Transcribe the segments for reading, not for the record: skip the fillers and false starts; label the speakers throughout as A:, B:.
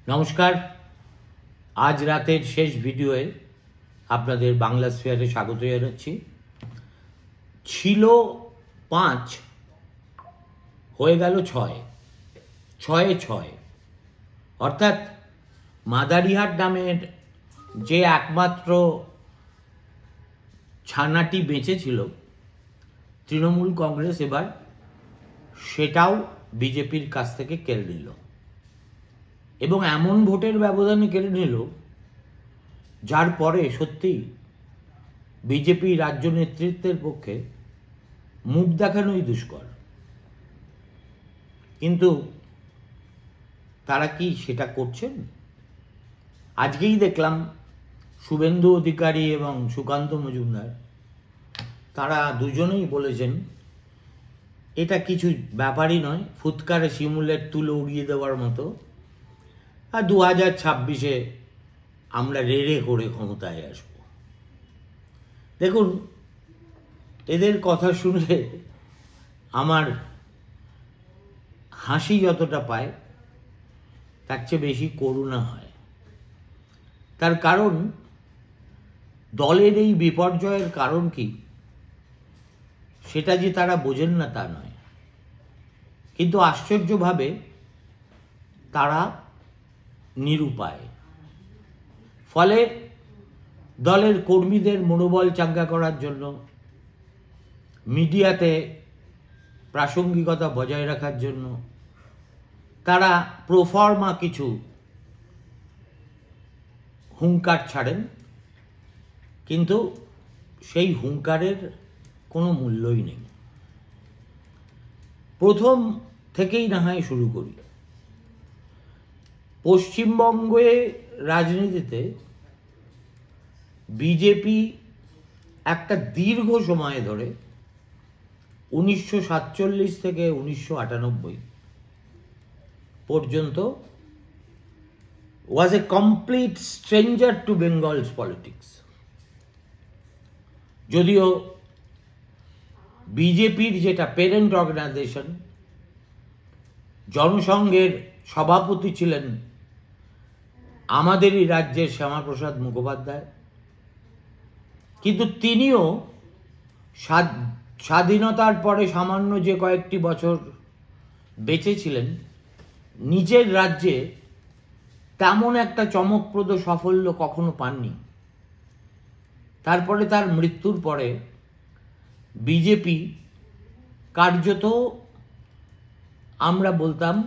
A: নমস্কার। আজ রাতের শেষ ভিডিওয়ে আপনাদের বাংলা স্ফিয়ারে স্বাগত জানাচ্ছি। ছিল 5, হয়ে গেল 6, 6-6। অর্থাৎ মাদারিহাট নামের যে একমাত্র ছানাটি বেঁচে ছিল তৃণমূল কংগ্রেস এবার সেটাও বিজেপির কাছ থেকে কেড়ে নিল, এবং এমন ভোটের ব্যবধানে কেড়ে নিল যার পরে সত্যি বিজেপি রাজ্য নেতৃত্বের পক্ষে মুখ দেখানোই দুষ্কর। কিন্তু তারা কি সেটা করছেন? আজকেই দেখলাম শুভেন্দু অধিকারী এবং সুকান্ত মজুমদার তারা দুজনেই বলেছেন এটা কিছু ব্যাপারই নয়, ফুৎকারে শিমুলের তুলো উড়িয়ে দেওয়ার মতো, আর 2026-এ আমরা রেড়ে করে ক্ষমতায় আসব। দেখুন, এদের কথা শুনলে আমার হাসি যতটা পায় তার চেয়ে বেশি করুণা হয়। তার কারণ, দলের এই বিপর্যয়ের কারণ কি সেটা যে তারা বোঝেন না তা নয়, কিন্তু আশ্চর্যভাবে তারা নিরুপায়। ফলে দলের কর্মীদের মনোবল চাঙ্গা করার জন্য, মিডিয়াতে প্রাসঙ্গিকতা বজায় রাখার জন্য তারা প্রফর্মা কিছু হুঙ্কার ছাড়েন, কিন্তু সেই হুঙ্কারের কোনো মূল্যই নেই। প্রথম থেকেই না হয় শুরু করি। পশ্চিমবঙ্গে রাজনীতিতে বিজেপি একটা দীর্ঘ সময় ধরে 1947 থেকে 1998 পর্যন্ত was a complete stranger to Bengal's politics. যদিও বিজেপির যেটা প্যারেন্ট অর্গানাইজেশন, জনসংঘের সভাপতি ছিলেন আমাদেরই রাজ্যের শ্যামাপ্রসাদ মুখোপাধ্যায়, কিন্তু তিনিও স্বাধীনতার পরে সামান্য যে কয়েকটি বছর বেঁচে ছিলেন, নিজের রাজ্যে তেমন একটা চমকপ্রদ সাফল্য কখনো পাননি। তারপরে তার মৃত্যুর পরে বিজেপি কার্যত, আমরা বলতাম,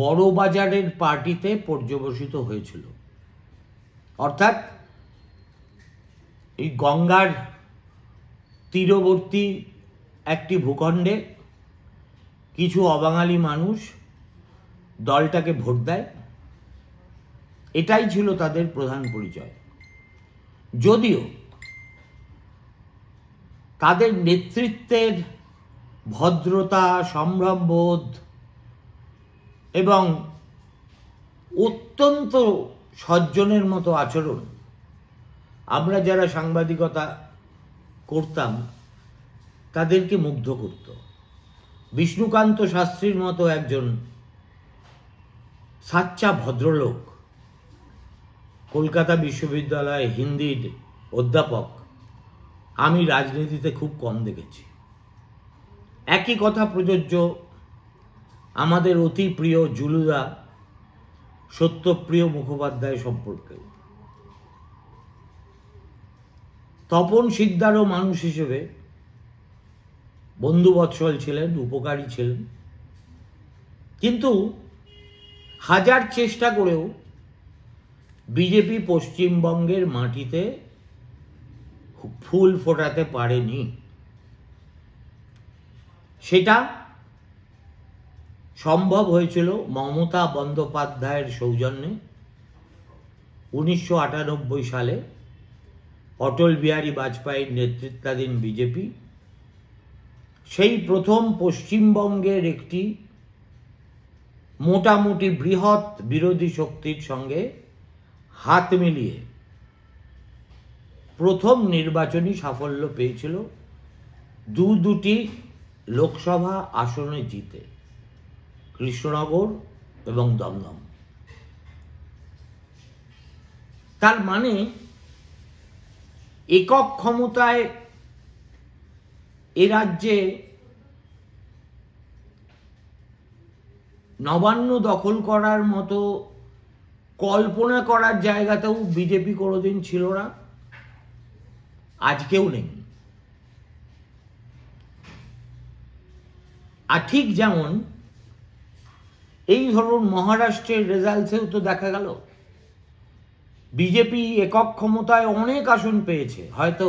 A: বড় বাজারের পার্টিতে পর্যবসিত হয়েছিল। অর্থাৎ এই গঙ্গার তীরবর্তী একটি ভূখণ্ডে কিছু অবাঙালি মানুষ দলটাকে ভোট দেয়, এটাই ছিল তাদের প্রধান পরিচয়। যদিও তাদের নেতৃত্বের ভদ্রতা, সম্ভ্রমবোধ এবং অত্যন্ত সজ্জনের মতো আচরণ আমরা যারা সাংবাদিকতা করতাম তাদেরকে মুগ্ধ করত। বিষ্ণুকান্ত শাস্ত্রীর মতো একজন সাচ্চা ভদ্রলোক, কলকাতা বিশ্ববিদ্যালয়ে হিন্দির অধ্যাপক, আমি রাজনীতিতে খুব কম দেখেছি। একই কথা প্রযোজ্য আমাদের অতি প্রিয় জুলুদা সত্যপ্রিয় মুখোপাধ্যায় সম্পর্কে। তপন শিকদারও মানুষ হিসেবে বন্ধুবৎসল ছিলেন, উপকারী ছিলেন, কিন্তু হাজার চেষ্টা করেও বিজেপি পশ্চিমবঙ্গের মাটিতে ফুল ফোটাতে পারেনি। সেটা সম্ভব হয়েছিল মমতা বন্দ্যোপাধ্যায়ের সৌজন্যে। 1998 সালে অটল বিহারী বাজপেয়ীর নেতৃত্বাধীন বিজেপি সেই প্রথম পশ্চিমবঙ্গের একটি মোটামুটি বৃহৎ বিরোধী শক্তির সঙ্গে হাত মিলিয়ে প্রথম নির্বাচনী সাফল্য পেয়েছিল, দুটি লোকসভা আসনে জিতে, কৃষ্ণনগর এবং দমদম। তার মানে একক ক্ষমতায় এ রাজ্যে নবান্ন দখল করার মতো কল্পনা করার জায়গাতেও বিজেপি কোনোদিন ছিল না, আজকেও নেই। আর ঠিক যেমন এই ধরুন মহারাষ্ট্রের রেজাল্টসেও তো দেখা গেল বিজেপি একক ক্ষমতায় অনেক আসন পেয়েছে, হয়তো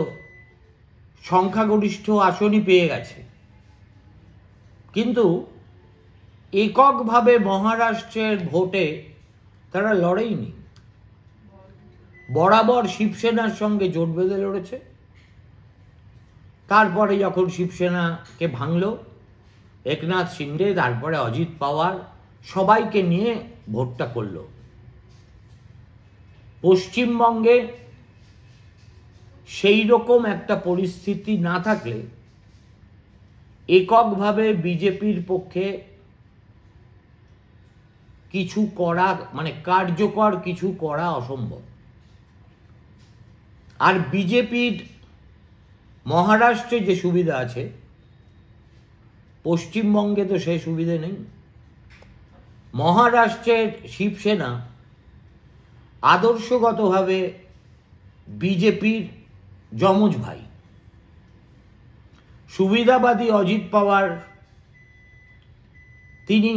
A: সংখ্যাগরিষ্ঠ আসনই পেয়ে গেছে, কিন্তু এককভাবে মহারাষ্ট্রের ভোটে তারা লড়েইনি। বরাবর শিবসেনার সঙ্গে জোট বেঁধে লড়েছে। তারপরে যখন শিবসেনাকে ভাঙল একনাথ শিন্ডে, তারপরে অজিত পাওয়ার, সবাইকে নিয়ে ভোটটা করল। পশ্চিমবঙ্গে সেই রকম একটা পরিস্থিতি না থাকলে এককভাবে বিজেপির পক্ষে কিছু করা, মানে কার্যকর কিছু করা অসম্ভব। আর বিজেপির মহারাষ্ট্রে যে সুবিধা আছে, পশ্চিমবঙ্গে তো সেই সুবিধা নেই। মহারাষ্ট্রের শিবসেনা আদর্শগতভাবে বিজেপির যমজ ভাই। সুবিধাবাদী অজিত পাওয়ার তিনি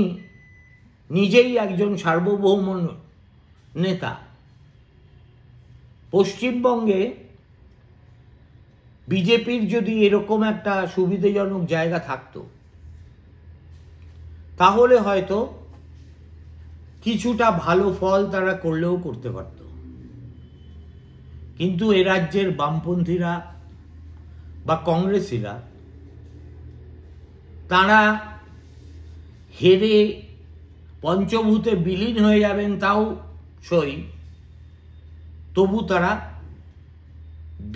A: নিজেই একজন সার্বভৌম নেতা। পশ্চিমবঙ্গে বিজেপির যদি এরকম একটা সুবিধাজনক জায়গা থাকতো তাহলে হয়তো কিছুটা ভালো ফল তারা করলেও করতে পারত। কিন্তু এ রাজ্যের বামপন্থীরা বা কংগ্রেসীরা তারা হেরে পঞ্চভূতে বিলীন হয়ে যাবেন তাও সই, তবু তারা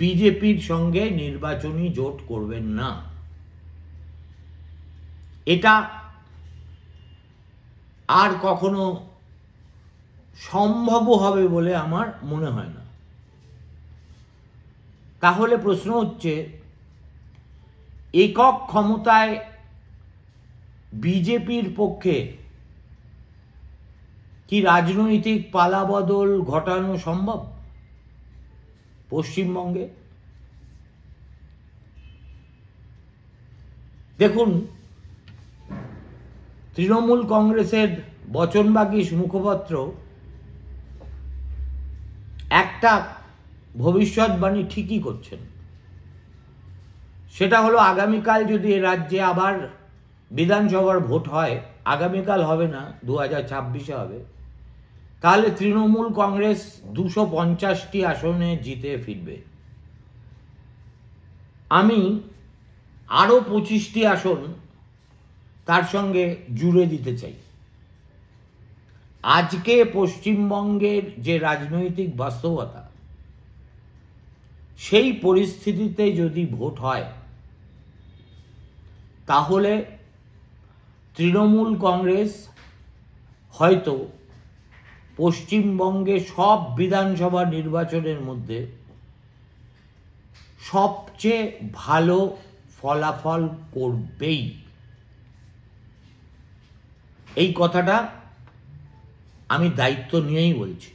A: বিজেপির সঙ্গে নির্বাচনী জোট করবেন না। এটা আর কখনো সম্ভব হবে বলে আমার মনে হয় না। তাহলে প্রশ্ন হচ্ছে, একক ক্ষমতায় বিজেপির পক্ষে কি রাজনৈতিক পালাবদল ঘটানো সম্ভব পশ্চিমবঙ্গে? দেখুন, তৃণমূল কংগ্রেসের বচনবাগীশ মুখপাত্র একটা ভবিষ্যৎবাণী ঠিকই করছেন। সেটা হলো, আগামীকাল যদি এ রাজ্যে আবার বিধানসভার ভোট হয়, আগামীকাল হবে না, 2026-এ হবে, তাহলে তৃণমূল কংগ্রেস 250টি আসনে জিতে ফিরবে। আমি আরো 25টি আসন তার সঙ্গে জুড়ে দিতে চাই। আজকে পশ্চিমবঙ্গের যে রাজনৈতিক বাস্তবতা, সেই পরিস্থিতিতে যদি ভোট হয় তাহলে তৃণমূল কংগ্রেস হয়তো পশ্চিমবঙ্গে সব বিধানসভা নির্বাচনের মধ্যে সবচেয়ে ভালো ফলাফল করবেই। এই কথাটা আমি দায়িত্ব নিয়েই বলছি।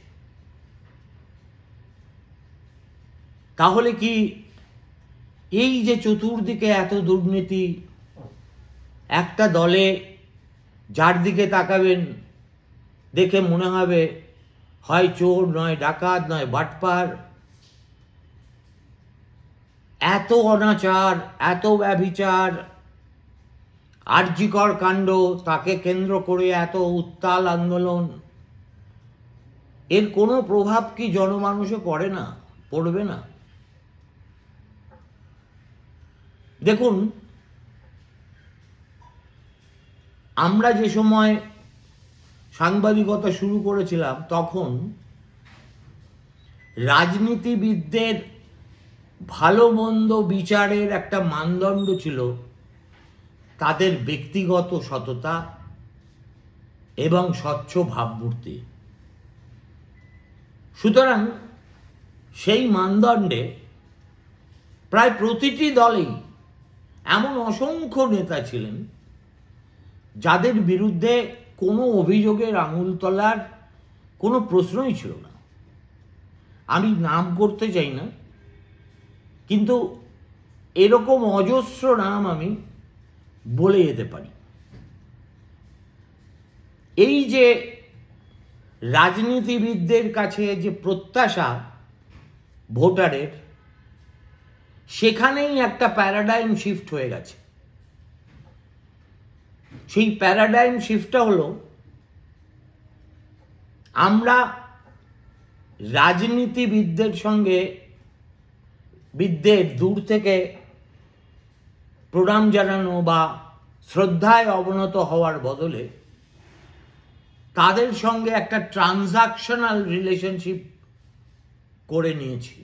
A: তাহলে কি এই যে চতুর্দিকে এত দুর্নীতি, একটা দলে যার দিকে তাকাবেন দেখে মনে হবে হয় চোর, নয় ডাকাত, নয় বাটপার, এত অনাচার, এত ব্যভিচার, আরজিকর কাণ্ড, তাকে কেন্দ্র করে এত উত্তাল আন্দোলন, এর কোনো প্রভাব কি জনমানুষে পড়ে না? পড়বে না? দেখুন, আমরা যে সময় সাংবাদিকতা শুরু করেছিলাম তখন রাজনীতিবিদদের ভালো মন্দ বিচারের একটা মানদণ্ড ছিল তাদের ব্যক্তিগত সততা এবং স্বচ্ছ ভাবমূর্তি। সুতরাং সেই মানদণ্ডে প্রায় প্রতিটি দলেই এমন অসংখ্য নেতা ছিলেন যাদের বিরুদ্ধে কোনো অভিযোগের আঙুল তোলার কোনো প্রশ্নই ছিল না। আমি নাম করতে চাই না, কিন্তু এরকম অজস্র নাম আমি বলে যেতে পারি। এই যে রাজনীতিবিদদের কাছে যে প্রত্যাশা ভোটারের, সেখানেই একটা প্যারাডাইম শিফট হয়ে গেছে। সেই প্যারাডাইম শিফটটা হলো, আমরা রাজনীতিবিদদের সঙ্গে বিদ্যের দূর থেকে প্রণাম জানানো বা শ্রদ্ধায় অবনত হওয়ার বদলে তাদের সঙ্গে একটা ট্রানজাকশনাল রিলেশনশিপ করে নিয়েছি।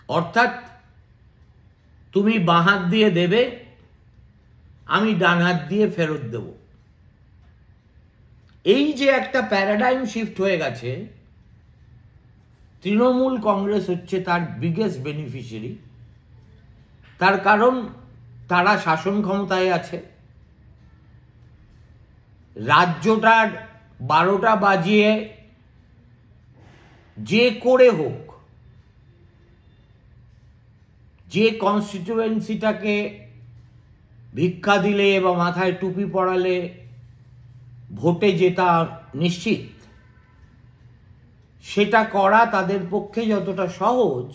A: অর্থাৎ তুমি বাঁ হাত দিয়ে দেবে, আমি ডান হাত দিয়ে ফেরত দেব। এই যে একটা প্যারাডাইম শিফট হয়ে গেছে, তৃণমূল কংগ্রেস হচ্ছে তার বিগেস্ট বেনিফিশিয়ারি। তার কারণ তারা শাসন ক্ষমতায় আছে, রাজ্যটার 12টা বাজিয়ে যে করে হোক, যে কনস্টিটিউয়েন্সিটাকে ভিক্ষা দিলে বা মাথায় টুপি পরালে ভোটে জেতা নিশ্চিত, সেটা করা তাদের পক্ষে যতটা সহজ,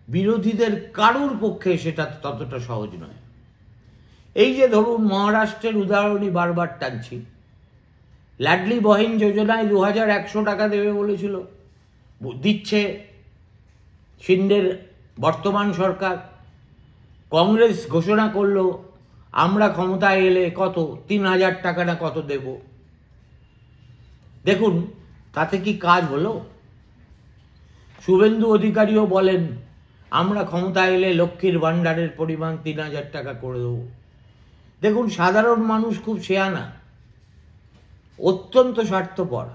A: বিরোধীদের কারুর পক্ষে সেটা ততটা সহজ নয়। এই যে ধরুন মহারাষ্ট্রের উদাহরণই বারবার টানছি, লাডলি বহিন যোজনায় 2100 টাকা দেবে বলেছিল, দিচ্ছে শিন্ডের বর্তমান সরকার। কংগ্রেস ঘোষণা করলো আমরা ক্ষমতায় এলে কত 3000 টাকা না কত দেব। দেখুন তাতে কি কাজ হলো? শুভেন্দু অধিকারীও বলেন আমরা ক্ষমতায় এলে লক্ষ্মীর ভাণ্ডারের পরিমাণ 3000 টাকা করে দেব। দেখুন সাধারণ মানুষ খুব শেয়ানা, অত্যন্ত স্বার্থপর।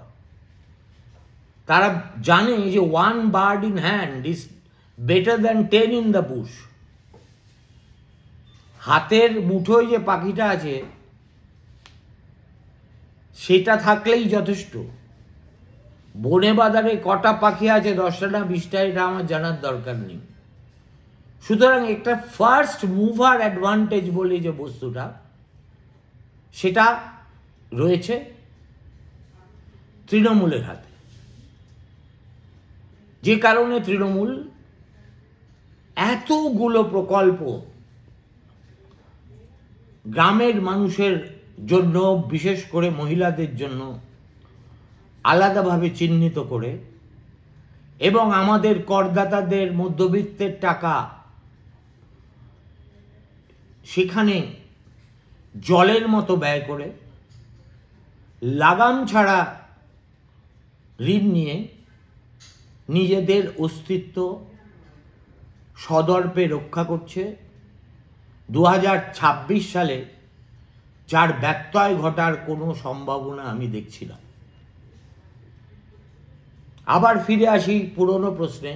A: তারা জানে যে 1 bird in hand is better than 10 in the bush। হাতের মুঠোয় যে পাখিটা আছে সেটা থাকলেই যথেষ্ট। বনে বাজারে কটা পাখি আছে, 10টা না 20টা, এটা আমার জানার দরকার নেই। সুতরাং একটা ফার্স্ট মুভার অ্যাডভান্টেজ বলে যে বস্তুটা, সেটা রয়েছে তৃণমূলের হাতে। যে কারণে তৃণমূল এতগুলো প্রকল্প গ্রামের মানুষের জন্য, বিশেষ করে মহিলাদের জন্য আলাদাভাবে চিহ্নিত করে, এবং আমাদের করদাতাদের মধ্যবিত্তের টাকা সেখানে জলের মতো ব্যয় করে, লাগাম ছাড়া ঋণ নিয়ে নিজেদের অস্তিত্ব সদর্পে রক্ষা করছে। 2026 সালে যার ব্যত্যয় ঘটার কোনো সম্ভাবনা আমি দেখছি না। আবার ফিরে আসি পুরনো প্রশ্নে,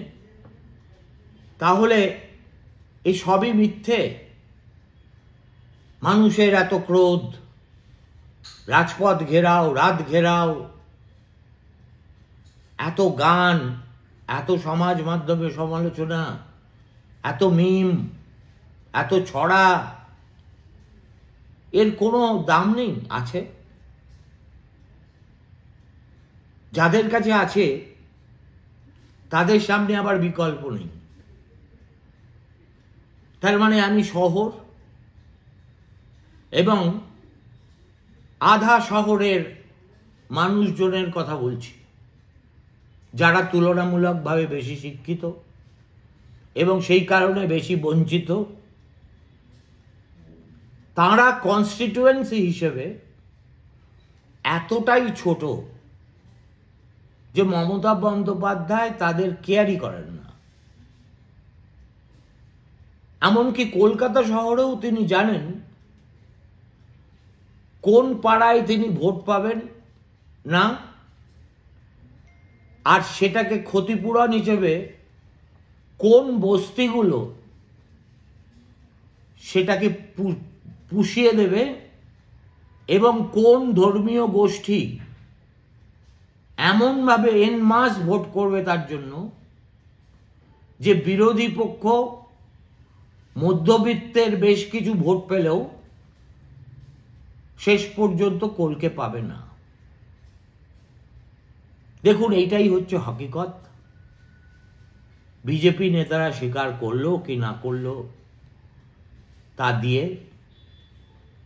A: তাহলে এই সবই মিথ্যে? মানুষের এত ক্রোধ, রাজপথ ঘেরাও, রাত ঘেরাও, এত গান, এত সমাজ মাধ্যমে সমালোচনা, এত মিম, এত ছড়া, এর কোনো দাম নেই? আছে। যাদের কাছে আছে তাদের সামনে আবার বিকল্প নেই। তার মানে আমি শহর এবং আধা শহরের মানুষজনের কথা বলছি, যারা তুলনামূলকভাবে বেশি শিক্ষিত এবং সেই কারণে বেশি বঞ্চিত। তাঁরা কনস্টিটিউয়েন্সি হিসেবে এতটাই ছোট যে মমতা বন্দ্যোপাধ্যায় তাদের কেয়ারই করেন না। এমনকি কলকাতা শহরেও তিনি জানেন কোন পাড়ায় তিনি ভোট পাবেন না আর সেটাকে ক্ষতিপূরণ হিসেবে কোন বস্তিগুলো সেটাকে পুষিয়ে দেবে এবং কোন ধর্মীয় গোষ্ঠী এমনভাবে এন মাস ভোট করবে তার জন্য যে বিরোধী পক্ষ মধ্যবিত্তের বেশ কিছু ভোট পেলেও শেষ পর্যন্ত কলকে পাবে না। দেখুন, এইটাই হচ্ছে হকিকত। বিজেপি নেতারা স্বীকার করলো কি না করলো তা দিয়ে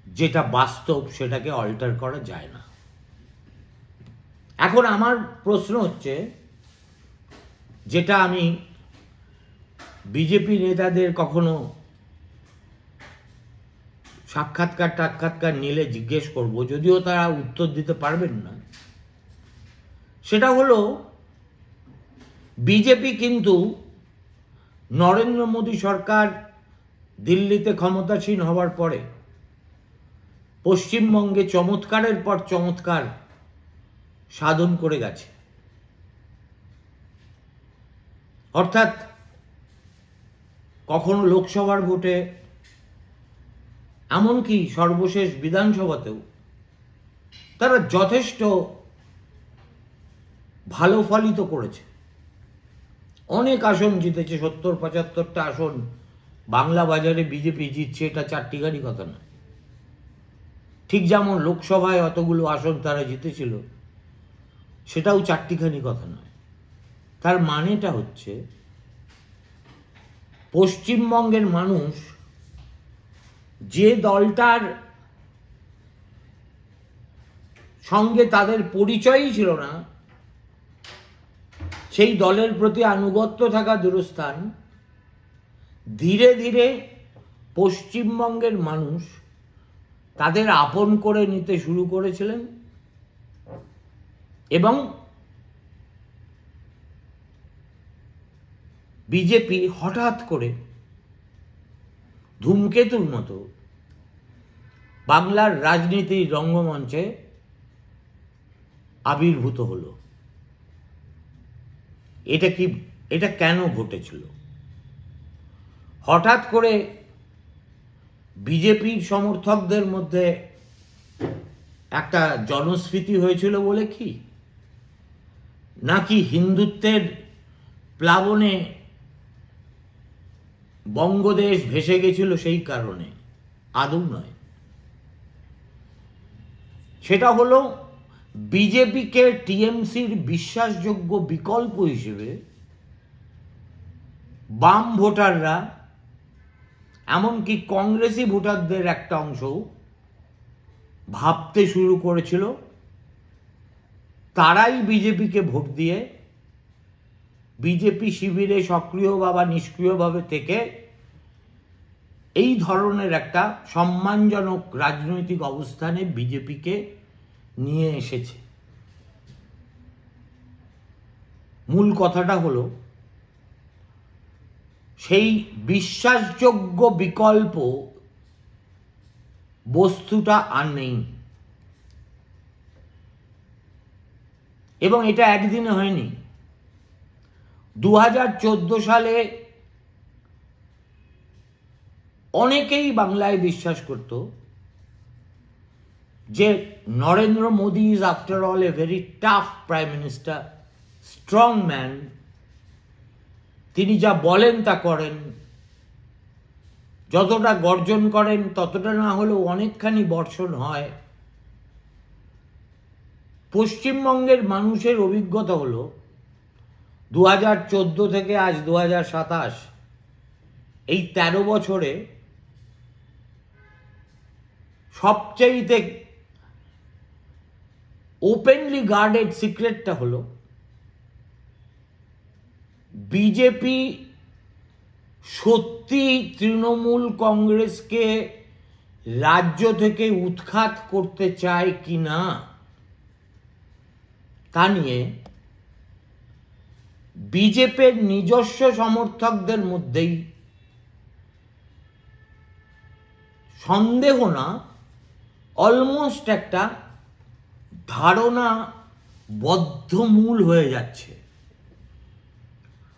A: যেটা বাস্তব সেটাকে অল্টার করা যায় না। এখন আমার প্রশ্ন হচ্ছে, যেটা আমি বিজেপি নেতাদের কখনো সাক্ষাৎকার নিলে জিজ্ঞেস করব, যদিও তারা উত্তর দিতে পারবেন না, সেটা হলো বিজেপি কিন্তু নরেন্দ্র মোদী সরকার দিল্লিতে ক্ষমতাসীন হওয়ার পরে পশ্চিমবঙ্গে চমৎকারের পর চমৎকার সাধন করে গেছে। অর্থাৎ কখনো লোকসভার ভোটে, এমনকি সর্বশেষ বিধানসভাতেও তারা যথেষ্ট ভালো ফলিত করেছে। অনেক আসন জিতেছে, 70-75টা আসন বাংলা বাজারে বিজেপি জিতছে, এটা চারটিখানি কথা না। ঠিক যেমন লোকসভায় অতগুলো আসন তারা জিতেছিল, সেটাও চারটিখানি কথা নয়। তার মানেটা হচ্ছে পশ্চিমবঙ্গের মানুষ যে দলটার সঙ্গে তাদের পরিচয়ই ছিল না, সেই দলের প্রতি আনুগত্য থাকা দূরস্থান, ধীরে ধীরে পশ্চিমবঙ্গের মানুষ তাদের আপন করে নিতে শুরু করেছিলেন এবং বিজেপি হঠাৎ করে ধূমকেতুর মতো বাংলার রাজনীতির রঙ্গমঞ্চে আবির্ভূত হলো। এটা কেন ঘটেছিল? হঠাৎ করে বিজেপির সমর্থকদের মধ্যে একটা জনস্ফীতি হয়েছিল বলে কি, নাকি হিন্দুত্বের প্লাবনে বঙ্গদেশ ভেসে গেছিল সেই কারণে? আদৌ নয়। সেটা হলো বিজেপিকে টিএমসির বিশ্বাসযোগ্য বিকল্প হিসেবে বাম ভোটাররা, এমনকি কংগ্রেসি ভোটারদের একটা অংশ ভাবতে শুরু করেছিল। তারাই বিজেপিকে ভোট দিয়ে বিজেপি শিবিরে সক্রিয় বা নিষ্ক্রিয়ভাবে থেকে এই ধরনের একটা সম্মানজনক রাজনৈতিক অবস্থানে বিজেপিকে নিয়ে এসেছে। মূল কথাটা হলো সেই বিশ্বাসযোগ্য বিকল্প বস্তুটা আর নেই। এবং এটা একদিনে হয়নি। 2014 সালে অনেকেই বাংলায় বিশ্বাস করত যে Narendra Modi is after all a very tough prime minister, strong man, তিনি যা বলেন তা করেন, যতটা গর্জন করেন ততটা না হলেও অনেকখানি বর্ষণ হয়। পশ্চিমবঙ্গের মানুষের অভিজ্ঞতা হলো 2014 থেকে আজ 2027, এই 13 বছরে সবচেয়ে ওপেনলি গার্ডেড সিক্রেটটা হলো বিজেপি সত্যি তৃণমূল কংগ্রেসকে রাজ্য থেকে উৎখাত করতে চায় কিনা তা নিয়ে বিজেপির নিজস্ব সমর্থকদের মধ্যেই সন্দেহ না, অলমোস্ট একটা ধারণা বদ্ধমূল হয়ে যাচ্ছে।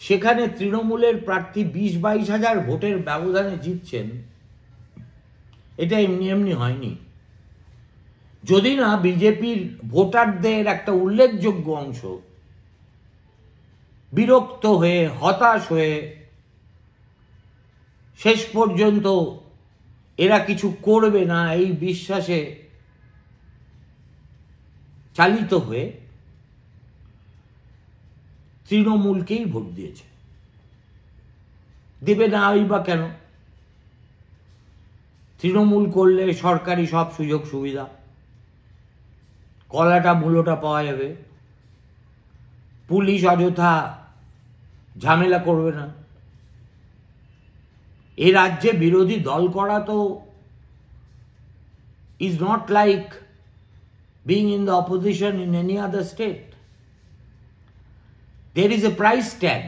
A: সেখানে তৃণমূলের প্রার্থী 20-22 হাজার ভোটের ব্যবধানে জিতছেন, এটা এমনি এমনি হয়নি। যদি না বিজেপির ভোটারদের একটা উল্লেখযোগ্য অংশ বিরক্ত হয়ে, হতাশ হয়ে, শেষ পর্যন্ত এরা কিছু করবে না এই বিশ্বাসে চালিত হয়ে তৃণমূলকেই ভোট দিয়েছে। দেবে না বা কেন? তৃণমূল করলে সরকারি সব সুযোগ সুবিধা, কলাটা মূলোটা পাওয়া যাবে, পুলিশ অযথা ঝামেলা করবে না। এই রাজ্যে বিরোধী দল করা তো is not like being in the opposition in any other state. There is a price tag.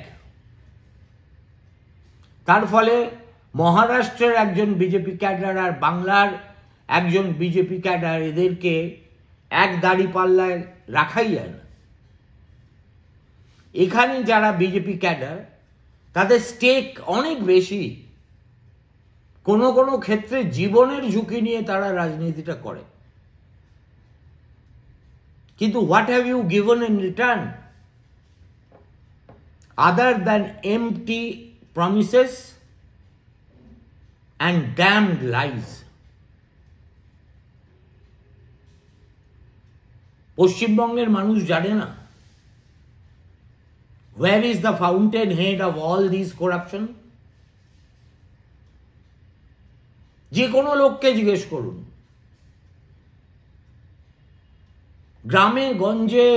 A: তার ফলে মহারাষ্ট্রের একজন বিজেপি ক্যাডার আর বাংলার একজন বিজেপি ক্যাডার, এদেরকে এক দাড়ি পাল্লায় রাখাই যায় না। এখানে যারা বিজেপি ক্যাডার, তাদের স্টেক অনেক বেশি, কোনো কোনো ক্ষেত্রে জীবনের ঝুঁকি নিয়ে তারা রাজনীতিটা করে। কিন্তু what have you given in return other than empty promises and damned lies? পশ্চিমবঙ্গের মানুষ জানে না where is the fountainhead of all these corruption? যে কোনো লোককে জিজ্ঞেস করুন, গ্রামে গঞ্জে,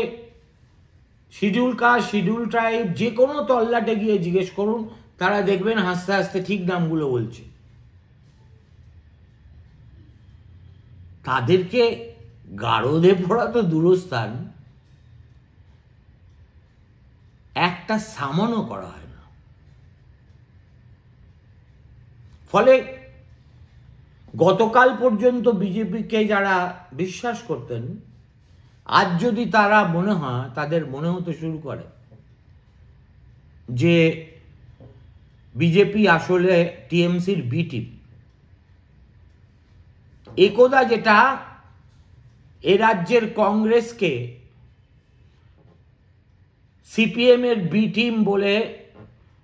A: শিডিউল কাস্ট, শিডিউল ট্রাইব, যে কোনো তল্লাটে গিয়ে জিজ্ঞেস করুন, তারা দেখবেন হাসতে হাসতে ঠিক নামগুলো বলছে। তাদেরকে গারদে পড়া তো দূরস্থান, একটা সামনও করা হয় না। ফলে গতকাল পর্যন্ত বিজেপিকে যারা বিশ্বাস করতেন, আজ যদি তারা তাদের মনে হতে শুরু করে যে বিজেপি আসলে টিএমসির বি টিম, একদা যেটা এ রাজ্যের কংগ্রেসকে সিপিএম এর বি টিম বলে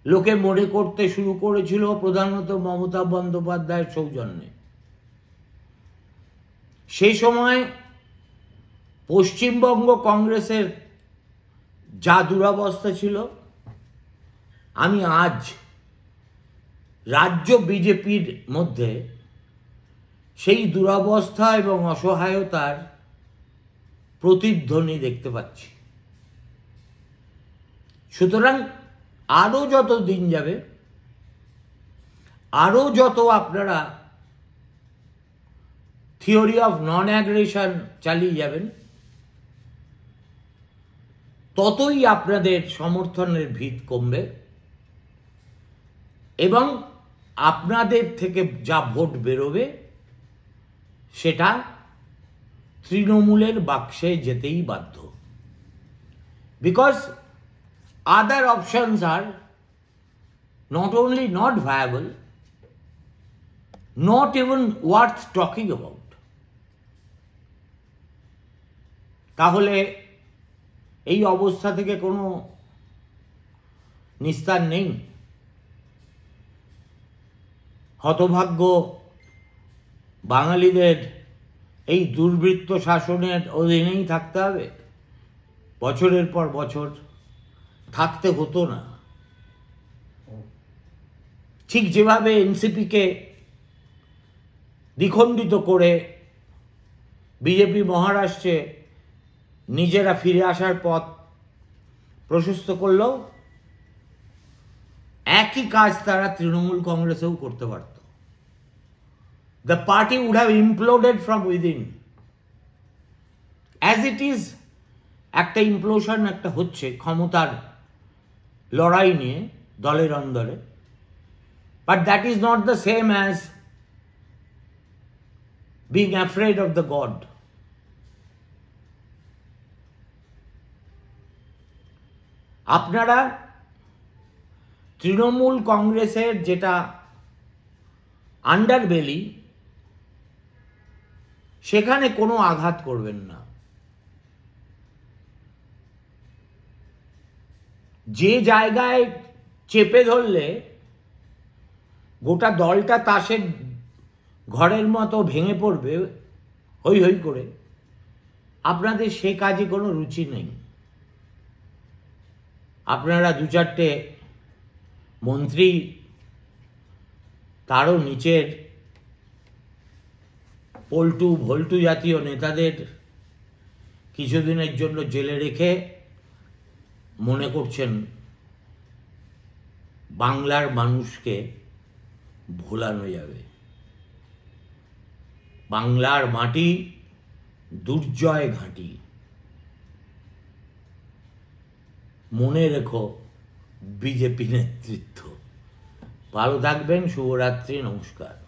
A: লোকে মনে করতে শুরু করেছিল, প্রধানত মমতা বন্দ্যোপাধ্যায়ের সৌজন্যে। সেই সময় পশ্চিমবঙ্গ কংগ্রেসের যা দুরবস্থা ছিল, আমি আজ রাজ্য বিজেপির মধ্যে সেই দুরবস্থা এবং অসহায়তার প্রতিধ্বনি দেখতে পাচ্ছি। সুতরাং আরো যত দিন যাবে, আরো যত আপনারা থিওরি অফ নন অ্যাগ্রেশন চালিয়ে যাবেন, ততই আপনাদের সমর্থনের ভিত কমবে এবং আপনাদের থেকে যা ভোট বেরোবে সেটা তৃণমূলের বাক্সে যেতেই বাধ্য। Because other options are not only not viable, not even worth talking about. তাহলে এই অবস্থা থেকে কোনো নিস্তার নেই। হতভাগ্য বাঙালিদের এই দুর্বৃত্ত শাসনের অধীনেই থাকতে হবে, বছরের পর বছর থাকতে হতো না। ঠিক যেভাবে এনসিপিকে দ্বিখণ্ডিত করে বিজেপি মহারাষ্ট্রে নিজেরা ফিরে আসার পথ প্রশস্ত করল, একই কাজ তারা তৃণমূল কংগ্রেসেও করতে পারত। The party would have imploded from within. As it is, একটা ইমপ্লোশন একটা হচ্ছে ক্ষমতার লড়াই নিয়ে দলের অন্দরে, but that is not the same as being afraid of the god. আপনারা তৃণমূল কংগ্রেসের যেটা আন্ডারবেলি, সেখানে কোনো আঘাত করবেন না। যে জায়গায় চেপে ধরলে গোটা দলটা তাসের ঘরের মতো ভেঙে পড়বে হই হই করে, আপনাদের সে কাজে কোনো রুচি নেই। আপনারা দু চারটে মন্ত্রী, তারও নিচের পল্টু ভল্টু জাতীয় নেতাদের কিছুদিনের জন্য জেলে রেখে মনে করছেন বাংলার মানুষকে ভোলানো যাবে। বাংলার মাটি দুর্জয় ঘাঁটি। মনে রেখো বিজেপি নেতৃত্ব। ভালো থাকবেন। শুভরাত্রি। নমস্কার।